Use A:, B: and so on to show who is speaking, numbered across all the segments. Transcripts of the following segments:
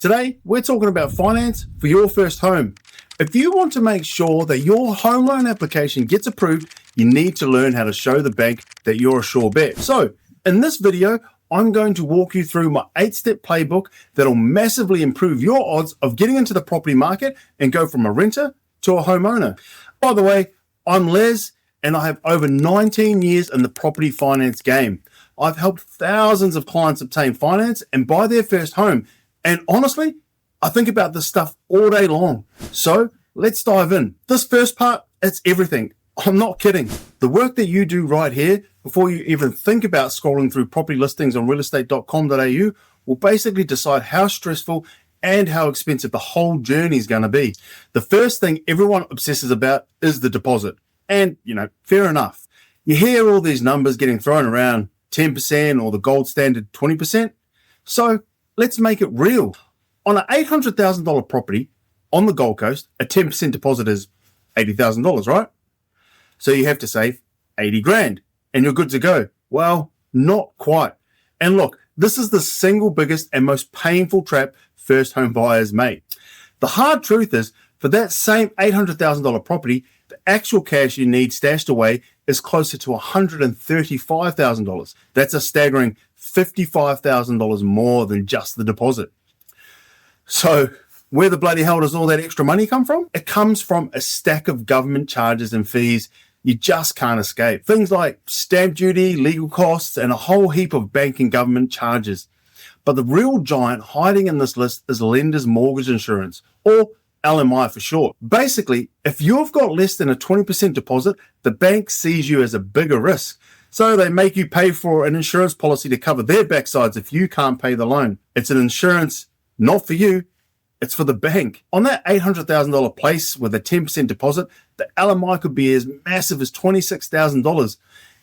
A: Today, we're talking about finance for your first home. If you want to make sure that your home loan application gets approved, you need to learn how to show the bank that you're a sure bet. So, in this video, I'm going to walk you through my 8-step playbook that'll massively improve your odds of getting into the property market and go from a renter to a homeowner. By the way, I'm Les, and I have over 19 years in the property finance game. I've helped thousands of clients obtain finance and buy their first home. And honestly, I think about this stuff all day long. So let's dive in. This first part, it's everything. I'm not kidding. The work that you do right here before you even think about scrolling through property listings on realestate.com.au will basically decide how stressful and how expensive the whole journey is going to be. The first thing everyone obsesses about is the deposit. And, fair enough. You hear all these numbers getting thrown around, 10% or the gold standard 20%. So let's make it real. On an $800,000 property on the Gold Coast, a 10% deposit is $80,000, right? So you have to save 80 grand and you're good to go. Well, not quite. And look, this is the single biggest and most painful trap first home buyers make. The hard truth is, for that same $800,000 property, the actual cash you need stashed away is closer to $135,000. That's a staggering $55,000 more than just the deposit. So where the bloody hell does all that extra money come from? It comes from a stack of government charges and fees you just can't escape. Things like stamp duty, legal costs, and a whole heap of bank and government charges. But the real giant hiding in this list is lender's mortgage insurance, or LMI for short. Basically, if you've got less than a 20% deposit, the bank sees you as a bigger risk. So they make you pay for an insurance policy to cover their backsides if you can't pay the loan. It's an insurance not for you, it's for the bank. On that $800,000 place with a 10% deposit, the LMI could be as massive as $26,000.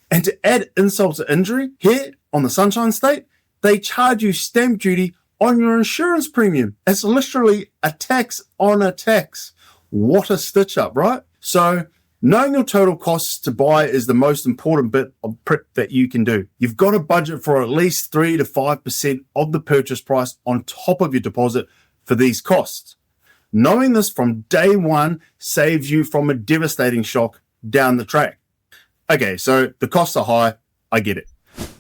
A: And to add insult to injury, here on the Sunshine State, they charge you stamp duty on your insurance premium. It's literally a tax on a tax. What a stitch up, right? So knowing your total costs to buy is the most important bit of prep that you can do. You've got to budget for at least 3 to 5% of the purchase price on top of your deposit for these costs. Knowing this from day one saves you from a devastating shock down the track. Okay, so the costs are high. I get it.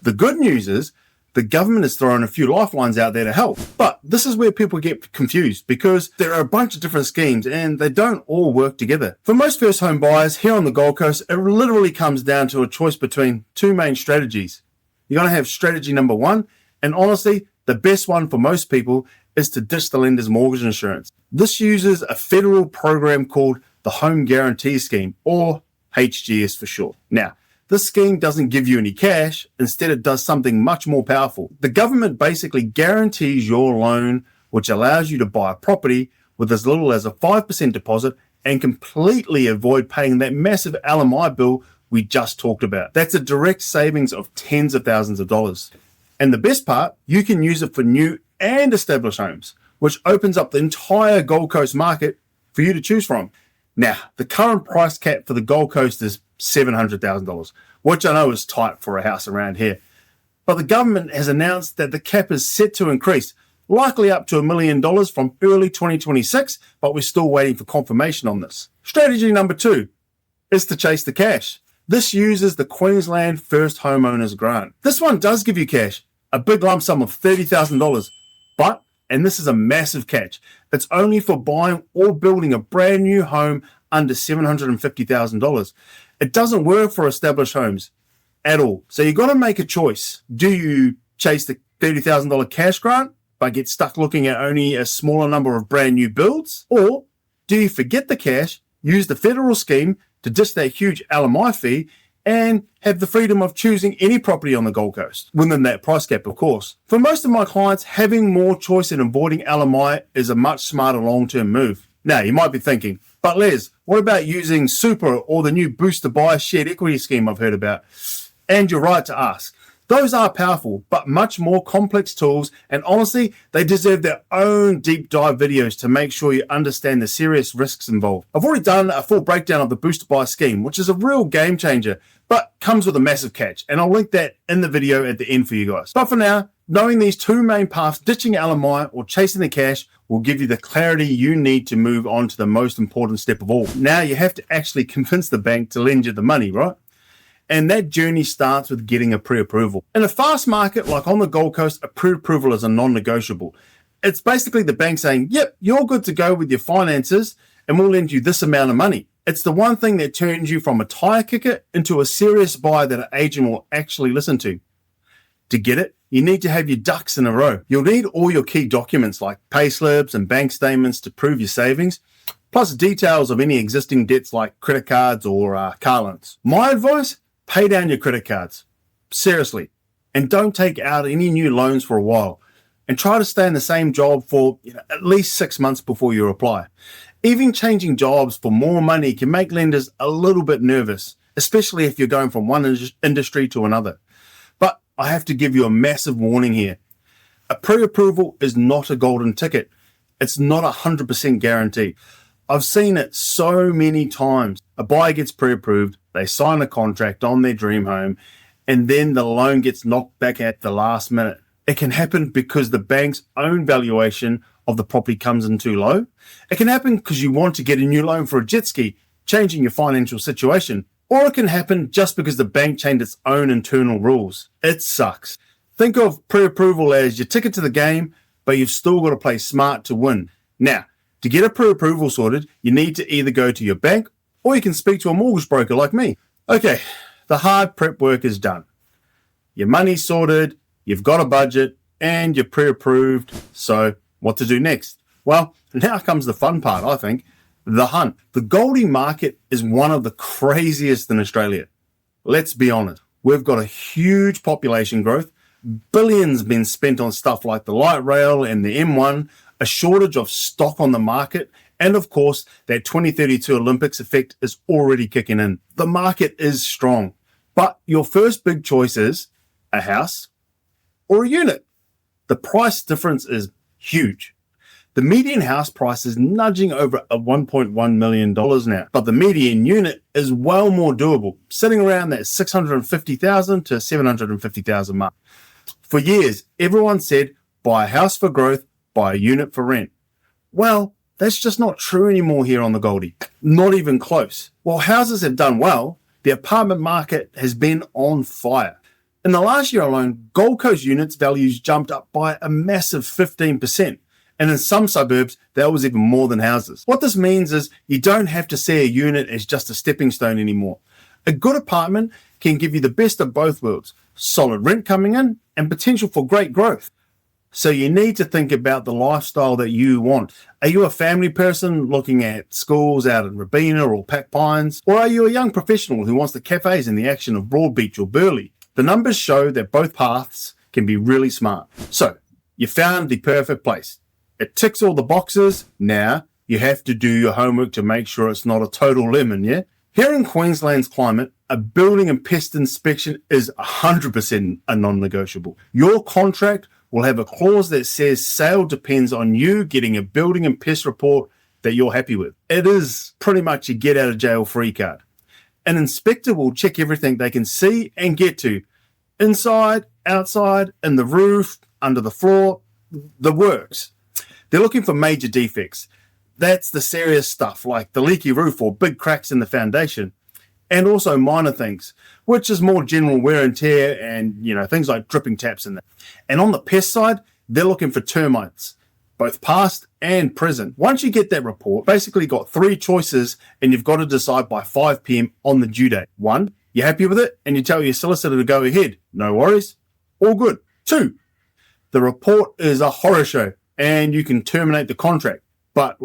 A: The good news is the government has thrown a few lifelines out there to help. But this is where people get confused because there are a bunch of different schemes and they don't all work together. For most first home buyers here on the Gold Coast, it literally comes down to a choice between two main strategies. You're going to have strategy number one, and honestly, the best one for most people is to ditch the lender's mortgage insurance. This uses a federal program called the Home Guarantee Scheme, or HGS for short. Now, this scheme doesn't give you any cash. Instead, it does something much more powerful. The government basically guarantees your loan, which allows you to buy a property with as little as a 5% deposit and completely avoid paying that massive LMI bill we just talked about. That's a direct savings of tens of thousands of dollars. And the best part, you can use it for new and established homes, which opens up the entire Gold Coast market for you to choose from. Now, the current price cap for the Gold Coast is $700,000, which I know is tight for a house around here. But the government has announced that the cap is set to increase, likely up to $1 million from early 2026, but we're still waiting for confirmation on this. Strategy number two is to chase the cash. This uses the Queensland First Homeowners Grant. This one does give you cash, a big lump sum of $30,000, but, and this is a massive catch, it's only for buying or building a brand new home under $750,000. It doesn't work for established homes at all. So you've got to make a choice. Do you chase the $30,000 cash grant but get stuck looking at only a smaller number of brand new builds? Or do you forget the cash, use the federal scheme to ditch that huge LMI fee and have the freedom of choosing any property on the Gold Coast, within that price cap, of course? For most of my clients, having more choice and avoiding LMI is a much smarter long-term move. Now, you might be thinking, but Les, what about using Super or the new Boost to Buy shared equity scheme I've heard about? And you're right to ask. Those are powerful, but much more complex tools, and honestly, they deserve their own deep dive videos to make sure you understand the serious risks involved. I've already done a full breakdown of the Boost to Buy scheme, which is a real game changer, but comes with a massive catch, and I'll link that in the video at the end for you guys. But for now, Knowing these two main paths, ditching LMI or chasing the cash, will give you the clarity you need to move on to the most important step of all. Now you have to actually convince the bank to lend you the money, right? And that journey starts with getting a pre-approval. In a fast market like on the Gold Coast, a pre-approval is a non-negotiable. It's basically the bank saying, yep, you're good to go with your finances and we'll lend you this amount of money. It's the one thing that turns you from a tire kicker into a serious buyer that an agent will actually listen to. To get it, you need to have your ducks in a row. You'll need all your key documents like pay slips and bank statements to prove your savings, plus details of any existing debts like credit cards or car loans. My advice, pay down your credit cards. Seriously. And don't take out any new loans for a while. And try to stay in the same job for at least 6 months before you apply. Even changing jobs for more money can make lenders a little bit nervous, especially if you're going from one industry to another. But I have to give you a massive warning here. A pre-approval is not a golden ticket. It's not 100% guaranteed. I've seen it so many times. A buyer gets pre-approved, they sign a contract on their dream home, and then the loan gets knocked back at the last minute. It can happen because the bank's own valuation of the property comes in too low. It can happen because you want to get a new loan for a jet ski, changing your financial situation. Or it can happen just because the bank changed its own internal rules. It sucks. Think of pre-approval as your ticket to the game, but you've still got to play smart to win. Now, to get a pre-approval sorted, you need to either go to your bank or you can speak to a mortgage broker like me. Okay, the hard prep work is done. Your money's sorted, you've got a budget, and you're pre-approved. So what to do next? Well, now comes the fun part, I think. The hunt. The Goldie market is one of the craziest in Australia. Let's be honest. We've got a huge population growth, billions been spent on stuff like the light rail and the M1, a shortage of stock on the market, and of course, that 2032 Olympics effect is already kicking in. The market is strong, but your first big choice is a house or a unit. The price difference is huge. The median house price is nudging over $1.1 million now, but the median unit is well more doable, sitting around that $650,000 to $750,000 mark. For years, everyone said, buy a house for growth, buy a unit for rent. Well, that's just not true anymore here on the Goldie. Not even close. While houses have done well, the apartment market has been on fire. In the last year alone, Gold Coast units values jumped up by a massive 15%. And in some suburbs, that was even more than houses. What this means is you don't have to see a unit as just a stepping stone anymore. A good apartment can give you the best of both worlds, solid rent coming in and potential for great growth. So you need to think about the lifestyle that you want. Are you a family person looking at schools out in Robina or Pack Pines? Or are you a young professional who wants the cafes and the action of Broadbeach or Burleigh? The numbers show that both paths can be really smart. So you found the perfect place. It ticks all the boxes. Now you have to do your homework to make sure it's not a total lemon, yeah? Here in Queensland's climate, a building and pest inspection is 100% a non-negotiable. Your contract will have a clause that says sale depends on you getting a building and pest report that you're happy with. It is pretty much a get out of jail free card. An inspector will check everything they can see and get to. Inside, outside, in the roof, under the floor, the works. They're looking for major defects. That's the serious stuff like the leaky roof or big cracks in the foundation. And also minor things, which is more general wear and tear and, things like dripping taps in there. And on the pest side, they're looking for termites, both past and present. Once you get that report, basically got 3 choices and you've got to decide by 5 p.m. on the due date. 1, you're happy with it and you tell your solicitor to go ahead. No worries. All good. 2, the report is a horror show and you can terminate the contract. But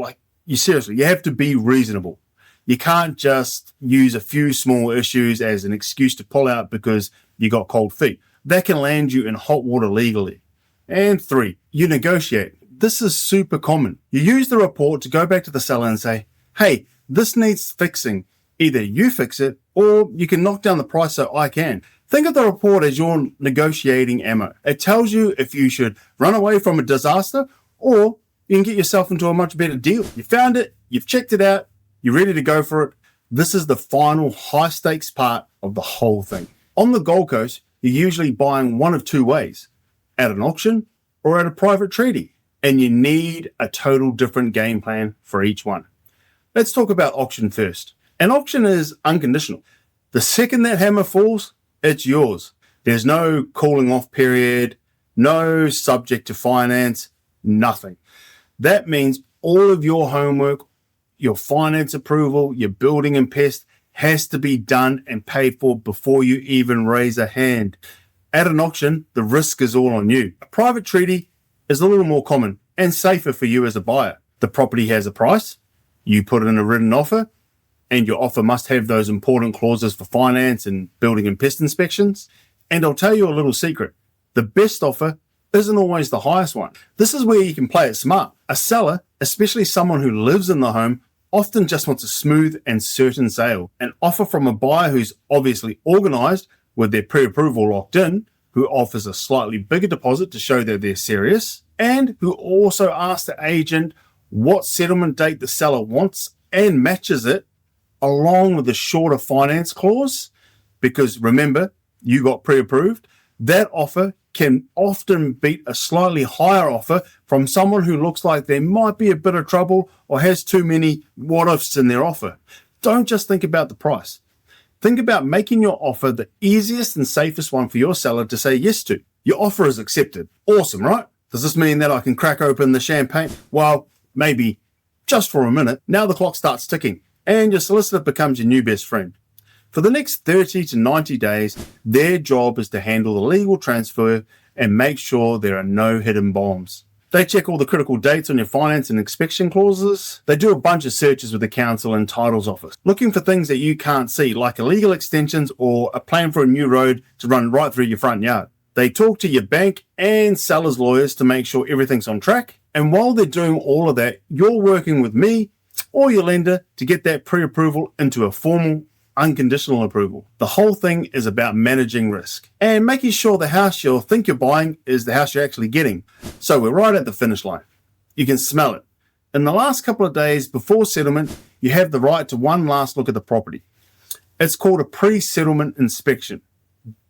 A: you have to be reasonable. You can't just use a few small issues as an excuse to pull out because you got cold feet. That can land you in hot water legally. And 3, you negotiate. This is super common. You use the report to go back to the seller and say, hey, this needs fixing. Either you fix it or you can knock down the price so I can. Think of the report as your negotiating ammo. It tells you if you should run away from a disaster or you can get yourself into a much better deal. You found it, you've checked it out, you're ready to go for it. This is the final high stakes part of the whole thing. On the Gold Coast, you're usually buying one of 2 ways, at an auction, or at a private treaty. And you need a total different game plan for each one. Let's talk about auction first. An auction is unconditional. The second that hammer falls, it's yours. There's no cooling off period, no subject to finance, nothing. That means all of your homework, your finance approval, your building and pest has to be done and paid for before you even raise a hand. At an auction, the risk is all on you. A private treaty is a little more common and safer for you as a buyer. The property has a price, you put in a written offer, and your offer must have those important clauses for finance and building and pest inspections. And I'll tell you a little secret. The best offer isn't always the highest one. This is where you can play it smart. A seller, especially someone who lives in the home, often just wants a smooth and certain sale. An offer from a buyer who's obviously organized with their pre-approval locked in, who offers a slightly bigger deposit to show that they're serious, and who also asks the agent what settlement date the seller wants and matches it along with the shorter finance clause, because remember, you got pre-approved. That offer can often beat a slightly higher offer from someone who looks like there might be a bit of trouble or has too many what-ifs in their offer. Don't just think about the price. Think about making your offer the easiest and safest one for your seller to say yes to. Your offer is accepted. Awesome, right? Does this mean that I can crack open the champagne? Well, maybe just for a minute. Now the clock starts ticking and your solicitor becomes your new best friend. For the next 30 to 90 days, their job is to handle the legal transfer and make sure there are no hidden bombs. They check all the critical dates on your finance and inspection clauses. They do a bunch of searches with the council and titles office, looking for things that you can't see, like illegal extensions or a plan for a new road to run right through your front yard. They talk to your bank and seller's lawyers to make sure everything's on track. And while they're doing all of that, you're working with me or your lender to get that pre-approval into a formal unconditional approval. The whole thing is about managing risk and making sure the house you think you're buying is the house you're actually getting. So we're right at the finish line. You can smell it. In the last couple of days before settlement, you have the right to one last look at the property. It's called a pre-settlement inspection.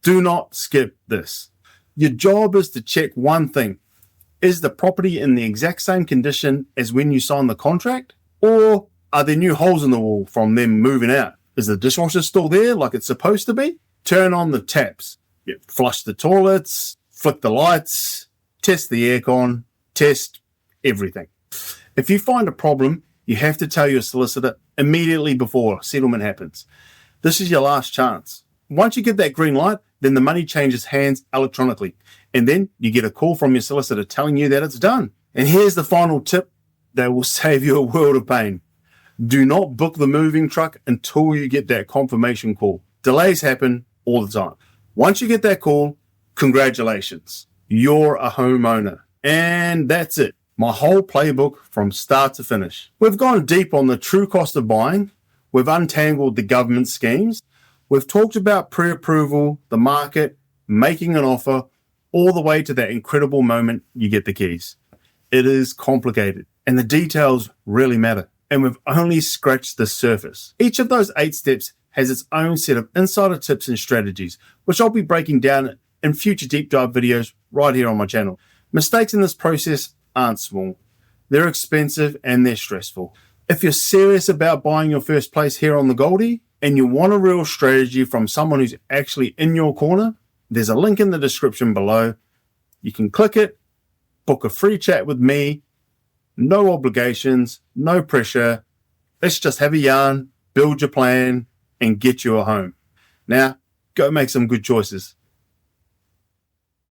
A: Do not skip this. Your job is to check one thing. Is the property in the exact same condition as when you signed the contract? Or are there new holes in the wall from them moving out? Is the dishwasher still there like it's supposed to be? Turn on the taps. Flush the toilets, flick the lights, test the aircon, test everything. If you find a problem, you have to tell your solicitor immediately before settlement happens. This is your last chance. Once you get that green light, then the money changes hands electronically. And then you get a call from your solicitor telling you that it's done. And here's the final tip that will save you a world of pain. Do not book the moving truck until you get that confirmation call. Delays happen all the time. Once you get that call, congratulations. You're a homeowner. And that's it. My whole playbook from start to finish. We've gone deep on the true cost of buying. We've untangled the government schemes. We've talked about pre-approval, the market, making an offer, all the way to that incredible moment you get the keys. It is complicated and the details really matter. And we've only scratched the surface. Each of those 8 steps has its own set of insider tips and strategies, which I'll be breaking down in future deep dive videos right here on my channel. Mistakes in this process aren't small. They're expensive and they're stressful. If you're serious about buying your first place here on the Goldie and you want a real strategy from someone who's actually in your corner, there's a link in the description below. You can click it, book a free chat with me. No obligations, no pressure. Let's just have a yarn, build your plan, and get you a home. Now, go make some good choices.